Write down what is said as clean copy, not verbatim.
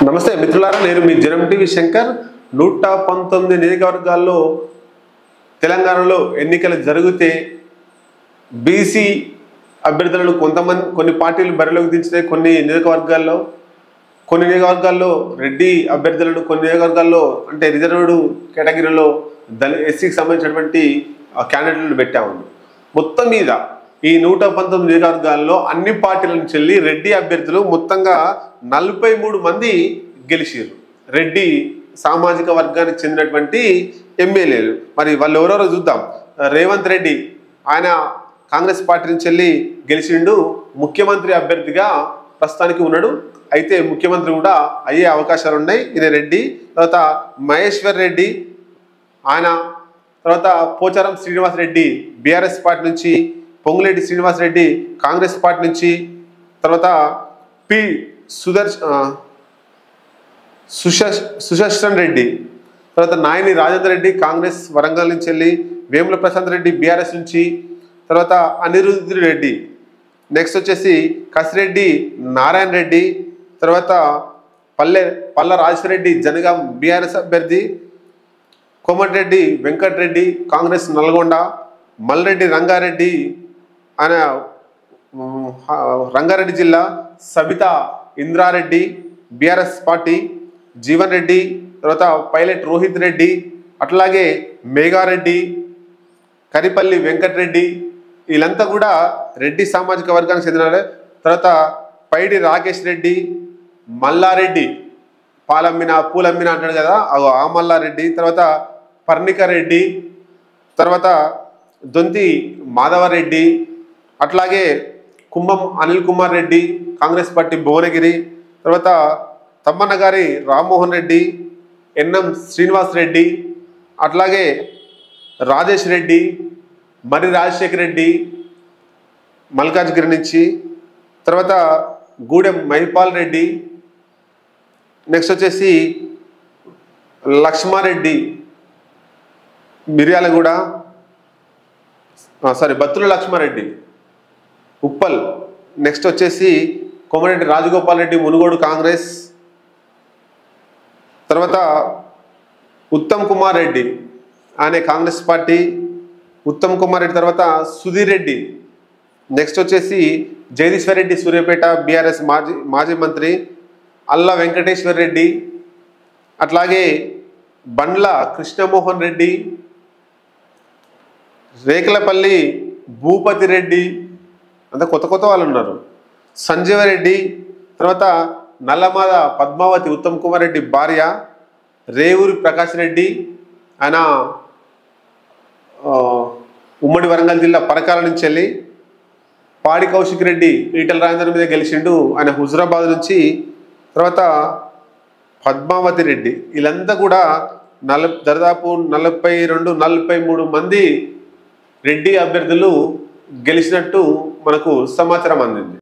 నమస్తే మిత్రులారా, నేను మీ జనం టీవీ శంకర్. 119 నియోజకవర్గాల్లో తెలంగాణలో ఎన్నికలు జరిగితే బీసీ అభ్యర్థులను కొన్ని పార్టీలు బరిలోకి దించినాయి. కొన్ని నియోజకవర్గాల్లో రెడ్డి అభ్యర్థులను, కొన్ని నియోజకవర్గాల్లో అంటే రిజర్వ్డ్ కేటగిరీలో ఎస్సీకి సంబంధించినటువంటి క్యాండిడేట్లు పెట్టాము. మొత్తం మీద ఈ 119 నియోజకవర్గాల్లో అన్ని పార్టీల నుంచి రెడ్డి అభ్యర్థులు మొత్తంగా 43 మంది గెలిచారు. రెడ్డి సామాజిక వర్గానికి చెందినటువంటి ఎమ్మెల్యేలు. మరి వాళ్ళు ఎవరెవరో చూద్దాం. రేవంత్ రెడ్డి, ఆయన కాంగ్రెస్ పార్టీ నుంచి గెలిచిండు. ముఖ్యమంత్రి అభ్యర్థిగా ప్రస్తుతానికి ఉన్నాడు. అయితే ముఖ్యమంత్రి కూడా అయ్యే అవకాశాలు ఉన్నాయి. ఈయన రెడ్డి. తర్వాత మహేశ్వర్ రెడ్డి, ఆయన తర్వాత పోచారం శ్రీనివాస్ రెడ్డి బీఆర్ఎస్ పార్టీ నుంచి, పొంగులేటి శ్రీనివాస్ రెడ్డి కాంగ్రెస్ పార్టీ నుంచి, తర్వాత పి సుదర్శన్ రెడ్డి, తర్వాత నాయని రాజేందర్ రెడ్డి కాంగ్రెస్ వరంగల్ నుంచి, వేముల ప్రశాంత్ రెడ్డి బీఆర్ఎస్ నుంచి, తర్వాత అనిరుద్ధ్ రెడ్డి, నెక్స్ట్ వచ్చేసి కసిరెడ్డి నారాయణ రెడ్డి, తర్వాత పల్ల రాజశేఖర్ జనగాం బీఆర్ఎస్ అభ్యర్థి, కోమటిరెడ్డి వెంకటరెడ్డి కాంగ్రెస్ నల్గొండ, మల్రెడ్డి రంగారెడ్డి ఆయన రంగారెడ్డి జిల్లా, సబితా ఇంద్రారెడ్డి బీఆర్ఎస్ పార్టీ, జీవన్ రెడ్డి, తర్వాత పైలట్ రోహిత్ రెడ్డి, అట్లాగే మేఘారెడ్డి, కరిపల్లి వెంకటరెడ్డి, వీళ్ళంతా కూడా రెడ్డి సామాజిక వర్గానికి చెందిన. తర్వాత పైడి రాకేష్ రెడ్డి, మల్లారెడ్డి, పూలమ్మిన అంటాడు కదా, ఆ మల్లారెడ్డి, తర్వాత పర్ణిక రెడ్డి, తర్వాత దొంతి మాధవరెడ్డి, అట్లాగే కుంభం అనిల్ కుమార్ రెడ్డి కాంగ్రెస్ పార్టీ భువనగిరి, తర్వాత తమ్మన్న గారి రామ్మోహన్ రెడ్డి, ఎన్ఎం శ్రీనివాస్ రెడ్డి, అట్లాగే రాజేష్ రెడ్డి, మరి రాజశేఖర్ రెడ్డి మల్కాజ్గిరి నుంచి, తర్వాత గూడెం మహిపాల్ రెడ్డి, నెక్స్ట్ వచ్చేసి లక్ష్మారెడ్డి మిర్యాలగూడ, బత్తుల లక్ష్మారెడ్డి ఉప్పల్, నెక్స్ట్ వచ్చేసి కోమరెడ్డి రాజగోపాల్ రెడ్డి మునుగోడు కాంగ్రెస్, తర్వాత ఉత్తమ్ కుమార్ రెడ్డి ఆయన కాంగ్రెస్ పార్టీ, ఉత్తమ్ కుమార్ రెడ్డి, తర్వాత సుధీర్ రెడ్డి, నెక్స్ట్ వచ్చేసి జగదీశ్వర్ రెడ్డి సూర్యాపేట బీఆర్ఎస్ మాజీ మంత్రి, అల్లా వెంకటేశ్వర్ రెడ్డి, అట్లాగే బండ్ల కృష్ణమోహన్ రెడ్డి, రేకులపల్లి భూపతి రెడ్డి, అంతా కొత్త వాళ్ళు ఉన్నారు, సంజీవరెడ్డి, తర్వాత నల్లమాద పద్మావతి ఉత్తమ్ కుమార్ రెడ్డి భార్య, రేవూరి ప్రకాష్ రెడ్డి ఆయన ఉమ్మడి వరంగల్ జిల్లా పరకాల నుంచి, పాడి కౌశిక్ రెడ్డి ఈటల రాజేందర్ మీద గెలిచిండు, ఆయన హుజురాబాద్ నుంచి, తర్వాత పద్మావతి రెడ్డి, వీళ్ళంతా కూడా దాదాపు 42-43 మంది రెడ్డి అభ్యర్థులు గెలిచినట్టు మనకు సమాచారం అందింది.